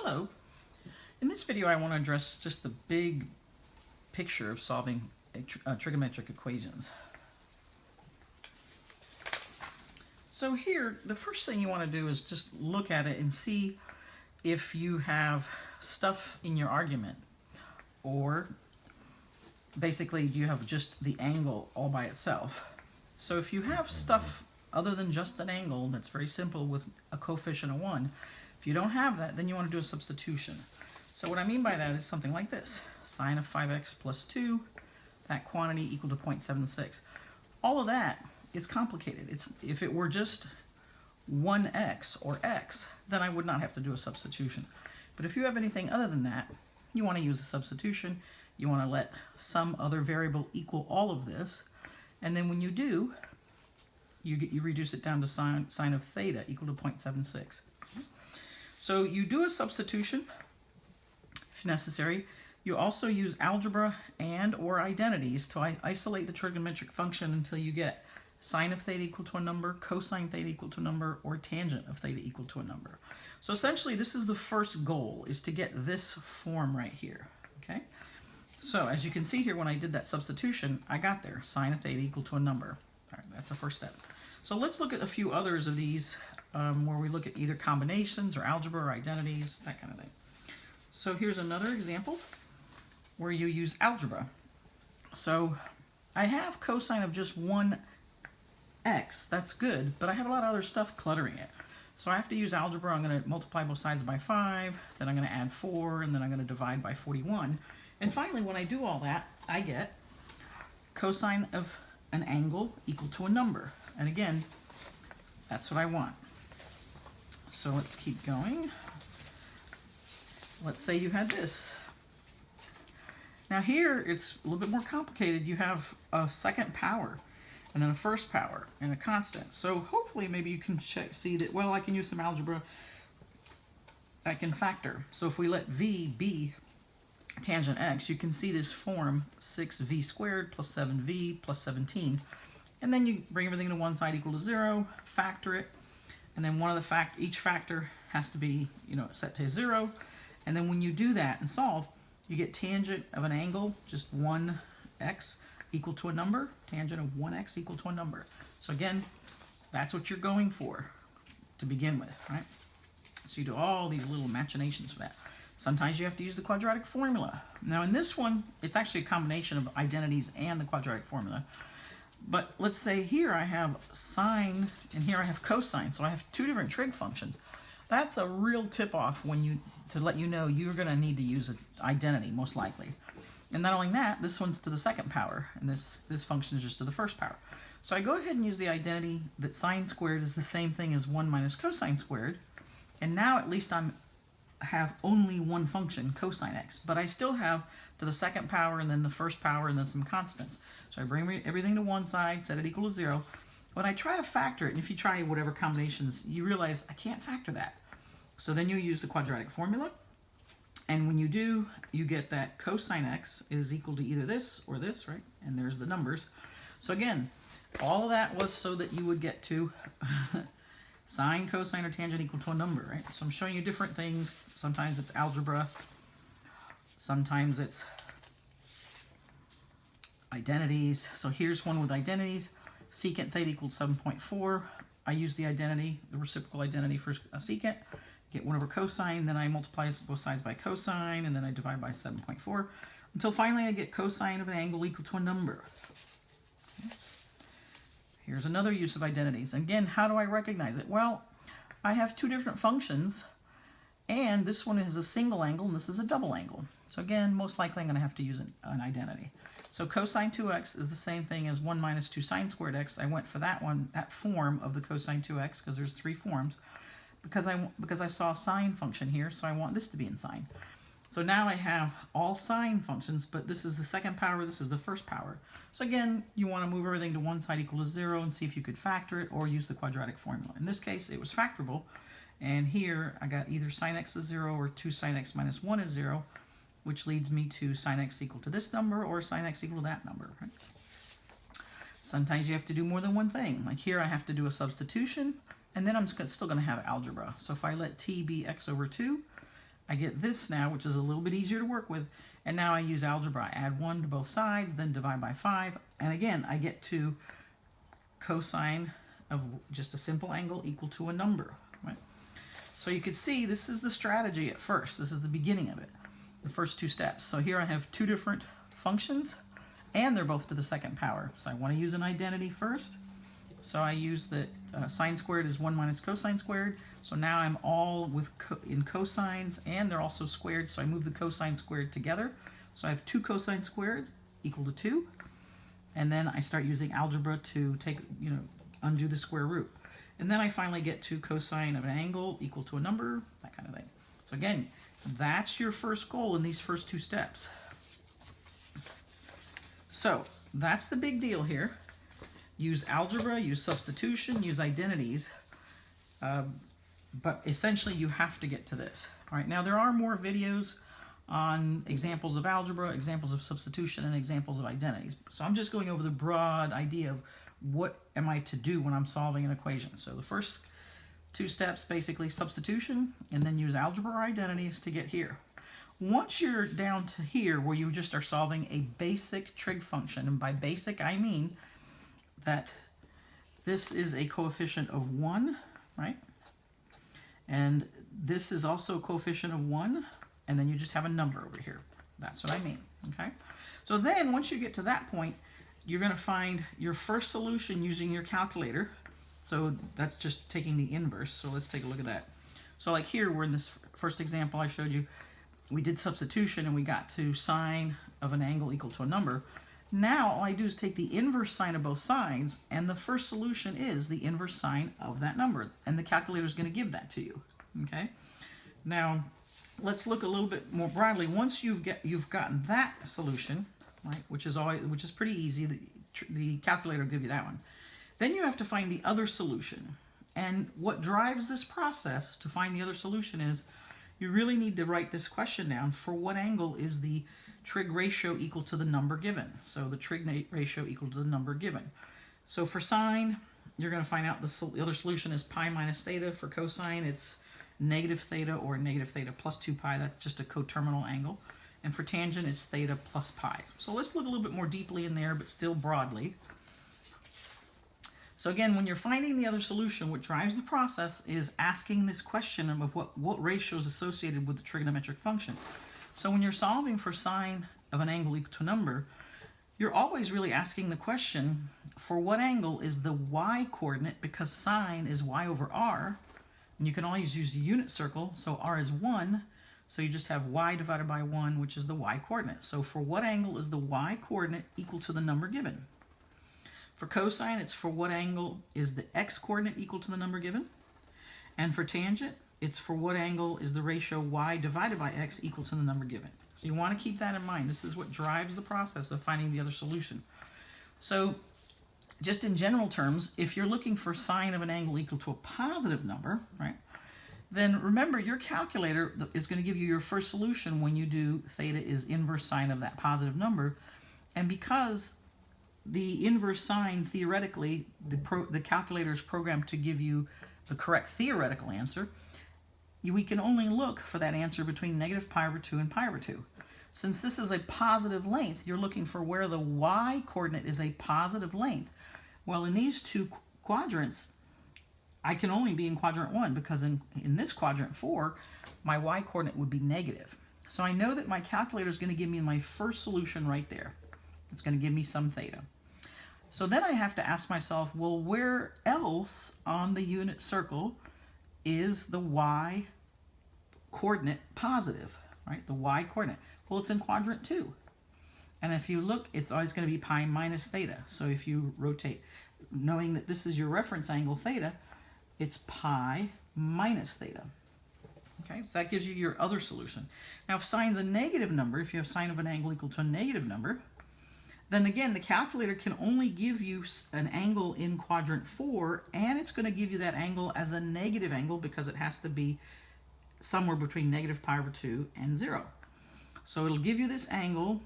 Hello. In this video I want to address just the big picture of solving trigonometric equations. So here, the first thing you want to do is just look at it and see if you have stuff in your argument, or basically do you have just the angle all by itself. So if you have stuff other than just an angle that's very simple with a coefficient of 1, if you don't have that, then you want to do a substitution. So what I mean by that is something like this. Sine of 5x plus 2, that quantity equal to 0.76. All of that is complicated. If it were just 1x or x, then I would not have to do a substitution. But if you have anything other than that, you want to use a substitution. You want to let some other variable equal all of this. And then when you do, you reduce it down to sine of theta equal to 0.76. So you do a substitution if necessary. You also use algebra and or identities to isolate the trigonometric function until you get sine of theta equal to a number, cosine theta equal to a number, or tangent of theta equal to a number. So essentially this is the first goal, is to get this form right here. Okay. So as you can see here, when I did that substitution, I got there, sine of theta equal to a number. All right, that's the first step. So let's look at a few others of these where we look at either combinations or algebra or identities, that kind of thing. So here's another example where you use algebra. So I have cosine of just 1x, that's good, but I have a lot of other stuff cluttering it. So I have to use algebra. I'm going to multiply both sides by 5, then I'm going to add 4, and then I'm going to divide by 41. And finally, when I do all that, I get cosine of an angle equal to a number. And again, that's what I want. So let's keep going. Let's say you had this. Now here, it's a little bit more complicated. You have a second power, and then a first power, and a constant. So hopefully maybe you can see that, well, I can use some algebra. I can factor. So if we let v be tangent x, you can see this form 6v squared plus 7v plus 17. And then you bring everything to one side equal to 0, factor it, and then each factor has to be, set to 0. And then when you do that and solve, you get tangent of an angle, just 1x equal to a number, tangent of 1x equal to a number. So again, that's what you're going for to begin with, right? So you do all these little machinations for that. Sometimes you have to use the quadratic formula. Now in this one, it's actually a combination of identities and the quadratic formula. But let's say here I have sine and here I have cosine, so I have two different trig functions. That's a real tip-off to let you know you're going to need to use an identity, most likely. And not only that, this one's to the second power, and this function is just to the first power. So I go ahead and use the identity that sine squared is the same thing as 1 minus cosine squared, and now at least I have only one function, cosine x, but I still have to the second power and then the first power and then some constants. So I bring everything to one side, set it equal to 0. When I try to factor it, and if you try whatever combinations, you realize I can't factor that. So then you use the quadratic formula, and when you do, you get that cosine x is equal to either this or this, right? And there's the numbers. So again, all of that was so that you would get to sine, cosine, or tangent equal to a number, right? So I'm showing you different things. Sometimes it's algebra. Sometimes it's identities. So here's one with identities. Secant theta equals 7.4. I use the identity, the reciprocal identity for a secant. Get 1 over cosine, then I multiply both sides by cosine, and then I divide by 7.4, until finally I get cosine of an angle equal to a number. Here's another use of identities. Again, how do I recognize it? Well, I have two different functions, and this one is a single angle, and this is a double angle. So again, most likely I'm going to have to use an identity. So cosine 2x is the same thing as 1 minus 2 sine squared x. I went for that form of the cosine 2x, because there's 3 forms, because I saw a sine function here, so I want this to be in sine. So now I have all sine functions, but this is the second power, this is the first power. So again, you want to move everything to one side equal to 0 and see if you could factor it or use the quadratic formula. In this case, it was factorable, and here I got either sine x is 0 or 2 sine x minus 1 is 0, which leads me to sine x equal to this number or sine x equal to that number. Right? Sometimes you have to do more than one thing. Like here I have to do a substitution, and then I'm still going to have algebra. So if I let t be x over 2, I get this now, which is a little bit easier to work with. And now I use algebra. I add 1 to both sides, then divide by 5. And again, I get to cosine of just a simple angle equal to a number. Right? So you can see this is the strategy at first. This is the beginning of it, the first 2 steps. So here I have 2 different functions, and they're both to the second power. So I want to use an identity first. So I use that sine squared is 1 minus cosine squared. So now I'm all with in cosines, and they're also squared. So I move the cosine squared together. So I have 2 cosine squared equal to 2. And then I start using algebra to take, undo the square root. And then I finally get to cosine of an angle equal to a number, that kind of thing. So again, that's your first goal in these first 2 steps. So that's the big deal here. Use algebra, use substitution, use identities. But essentially you have to get to this. All right, now there are more videos on examples of algebra, examples of substitution, and examples of identities. So I'm just going over the broad idea of what am I to do when I'm solving an equation. So the first 2 steps, basically substitution, and then use algebra or identities to get here. Once you're down to here, where you just are solving a basic trig function, and by basic I mean that this is a coefficient of 1, right? And this is also a coefficient of 1, and then you just have a number over here. That's what I mean, okay? So then, once you get to that point, you're going to find your first solution using your calculator. So that's just taking the inverse. So let's take a look at that. So like here, we're in this first example I showed you. We did substitution, and we got to sine of an angle equal to a number. Now, all I do is take the inverse sine of both sides, and the first solution is the inverse sine of that number. And the calculator is going to give that to you, okay? Now, let's look a little bit more broadly. Once you've gotten that solution, right, which is pretty easy, the calculator will give you that one. Then you have to find the other solution. And what drives this process to find the other solution is you really need to write this question down. For what angle is the trig ratio equal to the number given? So the trig ratio equal to the number given. So for sine, you're going to find out the other solution is pi minus theta. For cosine, it's negative theta or negative theta plus 2 pi. That's just a coterminal angle. And for tangent, it's theta plus pi. So let's look a little bit more deeply in there, but still broadly. So again, when you're finding the other solution, what drives the process is asking this question of what ratio is associated with the trigonometric function. So when you're solving for sine of an angle equal to a number, you're always really asking the question, for what angle is the y coordinate, because sine is y over r, and you can always use the unit circle, so r is 1, so you just have y divided by 1, which is the y coordinate. So for what angle is the y coordinate equal to the number given? For cosine, it's for what angle is the x coordinate equal to the number given? And for tangent, it's for what angle is the ratio y divided by x equal to the number given. So you want to keep that in mind. This is what drives the process of finding the other solution. So just in general terms, if you're looking for sine of an angle equal to a positive number, right, then remember your calculator is going to give you your first solution when you do theta is inverse sine of that positive number. And because the inverse sine, theoretically, the calculator is programmed to give you the correct theoretical answer, we can only look for that answer between negative pi over 2 and pi over 2. Since this is a positive length, you're looking for where the y coordinate is a positive length. Well, in these 2 quadrants, I can only be in quadrant 1 because in this quadrant 4, my y coordinate would be negative. So I know that my calculator is going to give me my first solution right there. It's going to give me some theta. So then I have to ask myself, well, where else on the unit circle is the y coordinate positive, right? The y coordinate. Well, it's in quadrant 2. And if you look, it's always going to be pi minus theta. So if you rotate, knowing that this is your reference angle theta, it's pi minus theta. Okay, so that gives you your other solution. Now, if sine's a negative number, if you have sine of an angle equal to a negative number, then again, the calculator can only give you an angle in quadrant 4, and it's going to give you that angle as a negative angle because it has to be somewhere between negative pi over 2 and 0. So it'll give you this angle.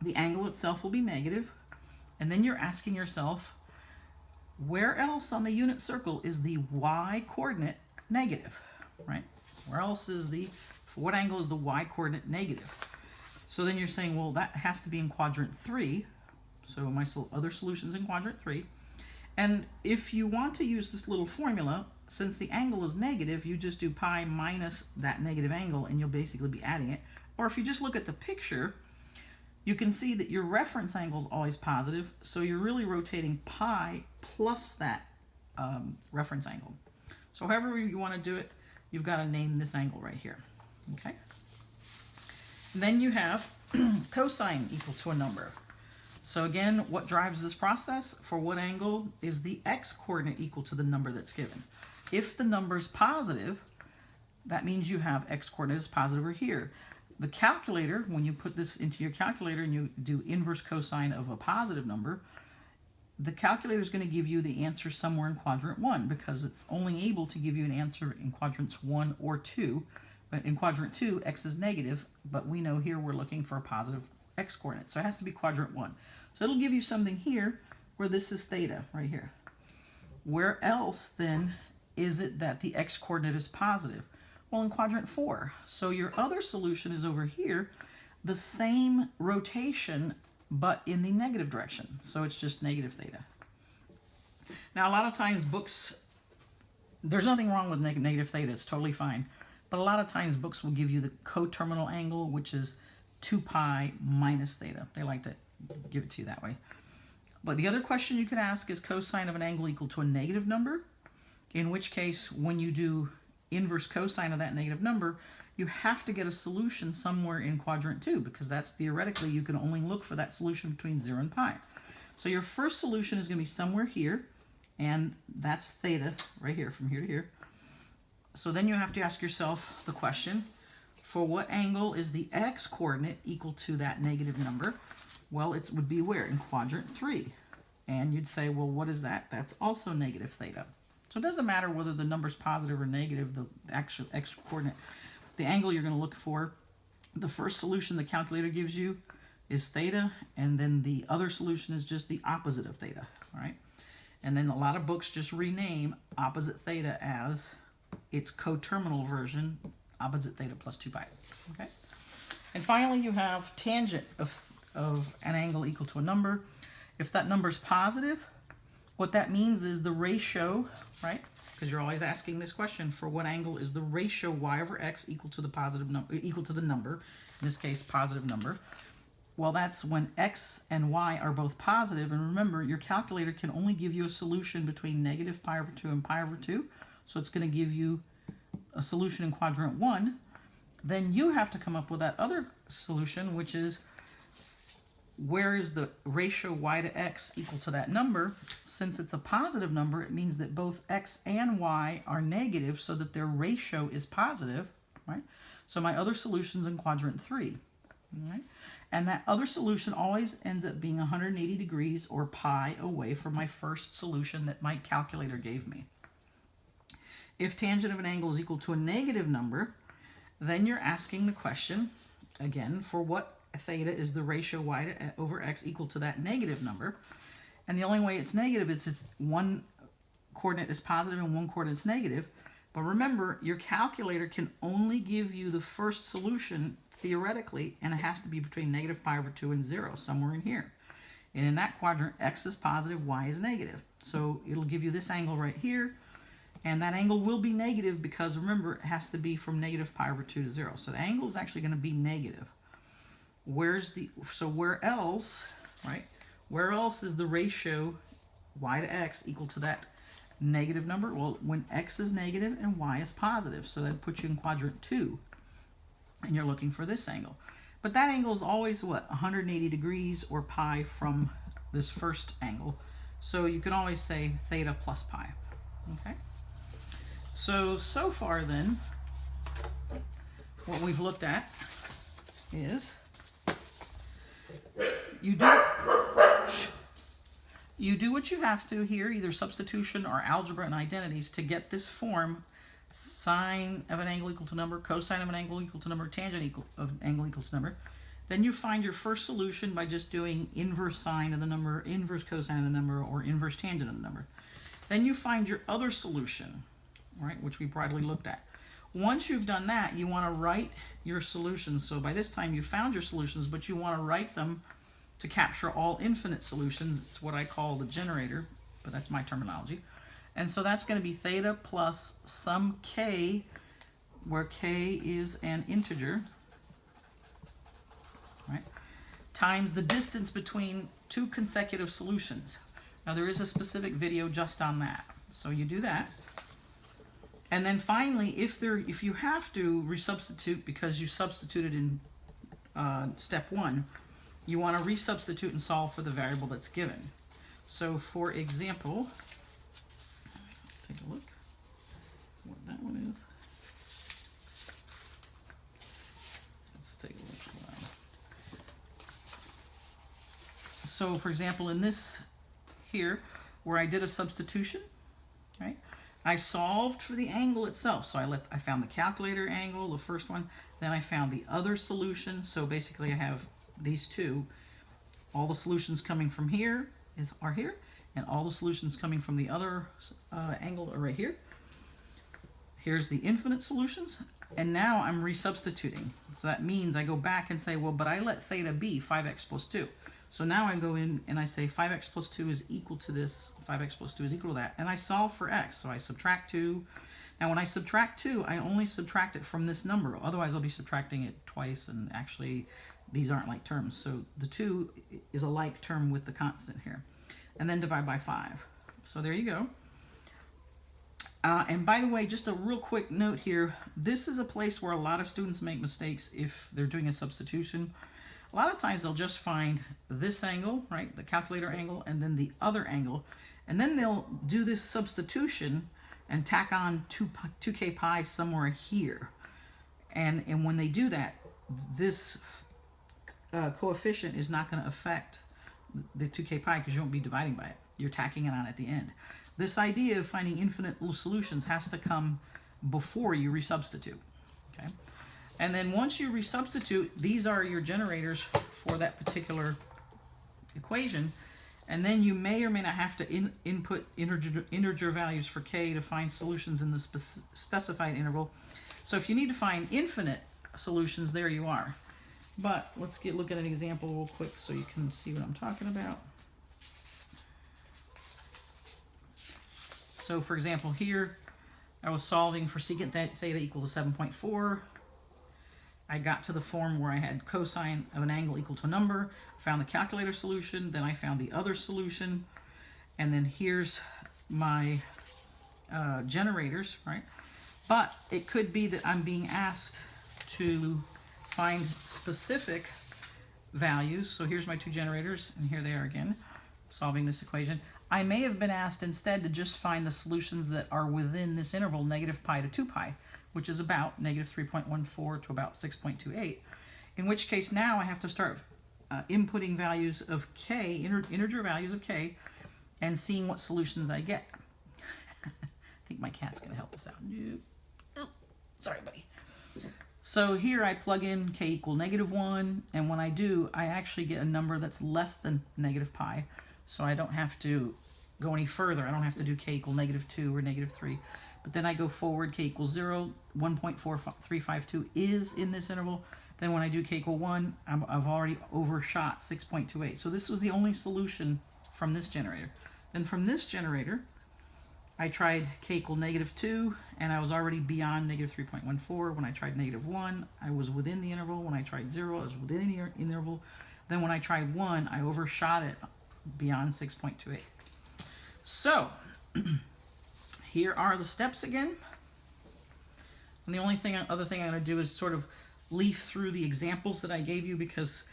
The angle itself will be negative, and then you're asking yourself, where else on the unit circle is the y coordinate negative, right? Where else is the For what angle is the y-coordinate negative? So then you're saying, well, that has to be in quadrant 3. So my other solution's in quadrant 3. And if you want to use this little formula, since the angle is negative, you just do pi minus that negative angle, and you'll basically be adding it. Or if you just look at the picture, you can see that your reference angle is always positive, so you're really rotating pi plus that reference angle. So however you want to do it, you've got to name this angle right here. Okay. And then you have cosine equal to a number. So again, what drives this process? For what angle is the x-coordinate equal to the number that's given? If the number is positive, that means you have x-coordinate is positive over here. The calculator, when you put this into your calculator and you do inverse cosine of a positive number, the calculator is going to give you the answer somewhere in quadrant 1 because it's only able to give you an answer in quadrants 1 or 2. But in quadrant 2, x is negative, but we know here we're looking for a positive x-coordinate. So it has to be quadrant 1. So it'll give you something here where this is theta right here. Where else then is it that the x-coordinate is positive? Well, in quadrant 4. So your other solution is over here, the same rotation, but in the negative direction. So it's just negative theta. Now, a lot of times books, there's nothing wrong with negative theta. It's totally fine. But a lot of times books will give you the coterminal angle, which is 2 pi minus theta. They like to give it to you that way. But the other question you could ask is cosine of an angle equal to a negative number, in which case when you do inverse cosine of that negative number, you have to get a solution somewhere in quadrant 2 because that's theoretically you can only look for that solution between 0 and pi. So your first solution is going to be somewhere here, and that's theta right here from here to here. So then you have to ask yourself the question, for what angle is the x-coordinate equal to that negative number? Well, it would be where? In quadrant 3. And you'd say, well, what is that? That's also negative theta. So it doesn't matter whether the number's positive or negative, the actual x-coordinate. The angle you're going to look for, the first solution the calculator gives you is theta, and then the other solution is just the opposite of theta, all right? And then a lot of books just rename opposite theta as its coterminal version, opposite theta plus 2 pi, okay? And finally, you have tangent of an angle equal to a number. If that number is positive, what that means is the ratio, right? Because you're always asking this question, for what angle is the ratio y over x equal to the positive number, equal to the number, in this case, positive number. Well, that's when x and y are both positive, and remember, your calculator can only give you a solution between negative pi over 2 and pi over 2, so it's going to give you a solution in quadrant 1. Then you have to come up with that other solution, which is where is the ratio y to x equal to that number? Since it's a positive number, it means that both x and y are negative so that their ratio is positive, right? So my other solution's in quadrant 3, right? And that other solution always ends up being 180 degrees or pi away from my first solution that my calculator gave me. If tangent of an angle is equal to a negative number, then you're asking the question, again, for what theta is the ratio y to over x equal to that negative number. And the only way it's negative is it's one coordinate is positive and one coordinate is negative. But remember, your calculator can only give you the first solution theoretically, and it has to be between negative pi over 2 and 0, somewhere in here. And in that quadrant, x is positive, y is negative. So it'll give you this angle right here, and that angle will be negative because, remember, it has to be from negative pi over 2 to 0. So the angle is actually going to be negative. So where else, right? Where else is the ratio y to x equal to that negative number? Well, when x is negative and y is positive. So that puts you in quadrant 2. And you're looking for this angle. But that angle is always, what, 180 degrees or pi from this first angle. So you can always say theta plus pi. Okay? So far then, what we've looked at is you do what you have to here, either substitution or algebra and identities, to get this form: sine of an angle equal to number, cosine of an angle equal to number, tangent of an angle equal to number. Then you find your first solution by just doing inverse sine of the number, inverse cosine of the number, or inverse tangent of the number. Then you find your other solution, right, which we broadly looked at. Once you've done that, you want to write your solutions. So by this time you found your solutions, but you want to write them to capture all infinite solutions. It's what I call the generator, but that's my terminology. And so that's going to be theta plus some k, where k is an integer, right, times the distance between two consecutive solutions. Now there is a specific video just on that. So you do that. And then finally, if you have to resubstitute because you substituted in step 1, you want to resubstitute and solve for the variable that's given. So for example, let's take a look what that one is. Let's take a look. So for example, in this here, where I did a substitution, right? I solved for the angle itself. So I found the calculator angle, the first one. Then I found the other solution. So basically I have these two. All the solutions coming from here are here, and all the solutions coming from the other angle are right here. Here's the infinite solutions, and now I'm resubstituting. So that means I go back and say, well, but I let theta be 5x plus 2. So now I go in and I say 5x plus 2 is equal to this, 5x plus 2 is equal to that, and I solve for x. So I subtract 2. Now when I subtract 2, I only subtract it from this number. Otherwise I'll be subtracting it twice, and actually these aren't like terms. So the 2 is a like term with the constant here. And then divide by 5. So there you go. And by the way, just a real quick note here. This is a place where a lot of students make mistakes if they're doing a substitution. A lot of times they'll just find this angle, right, the calculator angle, and then the other angle. And then they'll do this substitution and tack on 2k pi somewhere here. And when they do that, this coefficient is not going to affect the 2k pi because you won't be dividing by it. You're tacking it on at the end. This idea of finding infinite solutions has to come before you resubstitute. Okay? And then once you resubstitute, these are your generators for that particular equation. And then you may or may not have to input integer values for k to find solutions in the specified interval. So if you need to find infinite solutions, there you are. But let's look at an example real quick so you can see what I'm talking about. So for example, here I was solving for secant theta equal to 7.4. I got to the form where I had cosine of an angle equal to a number, found the calculator solution, then I found the other solution, and then here's my generators, right? But it could be that I'm being asked to find specific values. So here's my two generators, and here they are again, solving this equation. I may have been asked instead to just find the solutions that are within this interval, negative pi to 2 pi, which is about negative 3.14 to about 6.28, in which case now I have to start inputting values of k, integer values of k, and seeing what solutions I get. I think my cat's going to help us out. Sorry, buddy. So here I plug in k equal -1, and when I do, I actually get a number that's less than negative pi, so I don't have to go any further. I don't have to do k equal -2 or -3. But then I go forward, k equals 0, 1.4352 is in this interval. Then when I do k equal 1, I've already overshot 6.28. So this was the only solution from this generator. Then from this generator, I tried k equal -2, and I was already beyond negative 3.14. When I tried -1, I was within the interval. When I tried 0, I was within the interval. Then when I tried 1, I overshot it beyond 6.28. So here are the steps again. And the only other thing I'm going to do is sort of leaf through the examples that I gave you, because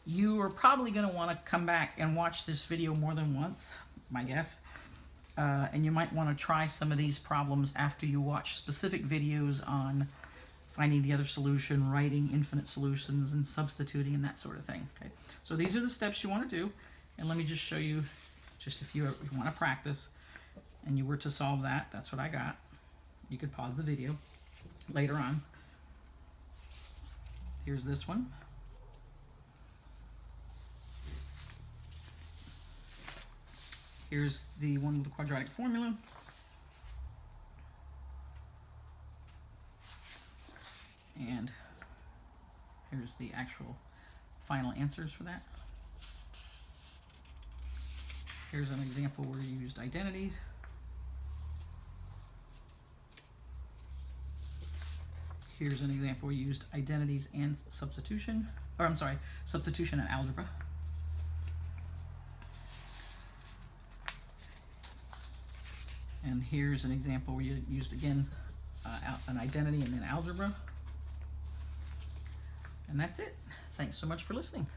you are probably going to want to come back and watch this video more than once, my guess. And you might want to try some of these problems after you watch specific videos on finding the other solution, writing infinite solutions, and substituting, and that sort of thing. Okay. So these are the steps you want to do. And let me just show you, just if you want to practice and you were to solve that, that's what I got. You could pause the video later on. Here's this one. Here's the one with the quadratic formula. And here's the actual final answers for that. Here's an example where you used identities. Here's an example where you used identities and substitution, or I'm sorry, substitution and algebra. And here's an example where you used, again, an identity and then algebra. And that's it. Thanks so much for listening.